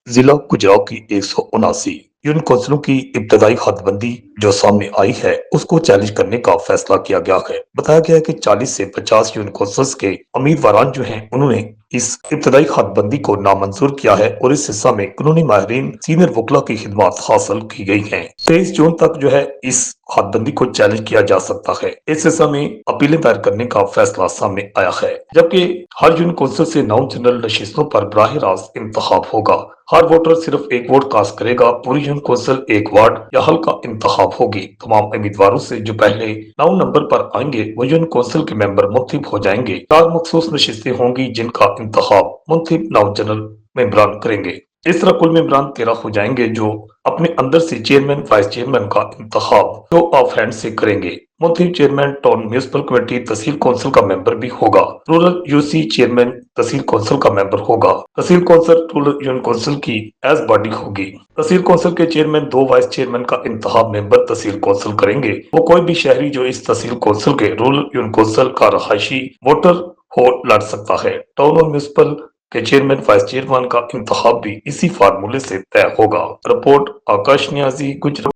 जिला गुजरात की 179 यूनियन कौंसिलों की इब्तदाई हदबंदी जो सामने आई है उसको चैलेंज करने का फैसला किया गया है। बताया गया है कि 40 से 50 यूनियन कौंसिल्स के उम्मीदवार जो हैं उन्होंने इस इब्तदाई हदबंदी को नामंजूर किया है और इस हिस्सा में कानूनी माहिरीन सीनियर वकला की खिदमत हासिल की गई हैं। 23 जून तक जो है इस हदबंदी को चैलेंज किया जा सकता है। इस हिस्सा में अपीलें दायर करने का फैसला सामने आया है, जबकि हर यूनियन कौंसिल से 9 जनरल नशिस्तों पर बराह रास्त इंतखाब होगा। हर वोटर सिर्फ एक वोट कास्ट करेगा। पूरी यूनियन कौंसिल एक वार्ड या हल्का इंतखाब होगी। तमाम उम्मीदवारों से जो पहले 9 नंबर पर आएंगे वो यूनियन कौंसिल के मेंबर मुंतखब हो जाएंगे। 4 मखसूस नशिस्तें होंगी जिनका इंतखाब मुंतखब 9 जनरल मेंबरान करेंगे। इस तरह कुल मेंबरान 13 हो जाएंगे जो अपने अंदर से चेयरमैन वाइस चेयरमैन का इंतखाब शो ऑफ हैंड से करेंगे। मुंतखब चेयरमैन टाउन म्यूनिसिपल कमेटी तहसील कौंसिल का मेंबर भी होगा। रूरल यूसी चेयरमैन तहसील कौंसिल का मेंबर होगा। तहसील कौंसिल रूरल यूनियन कौंसिल की एज बॉडी होगी। तहसील कौंसिल के चेयरमैन 2 वाइस चेयरमैन का इंतखाब मेंबर तहसील कौंसिल करेंगे। वो कोई भी शहरी जो इस तहसील कौंसिल के रूरल यूनियन कौंसिल का रहायशी वोटर हो लड़ सकता है। टाउन और म्यूनिसिपल के चेयरमैन वाइस चेयरमैन का इंतखाब भी इसी फार्मूले से तय होगा। रिपोर्ट आकाश न्याजी, गुजरात।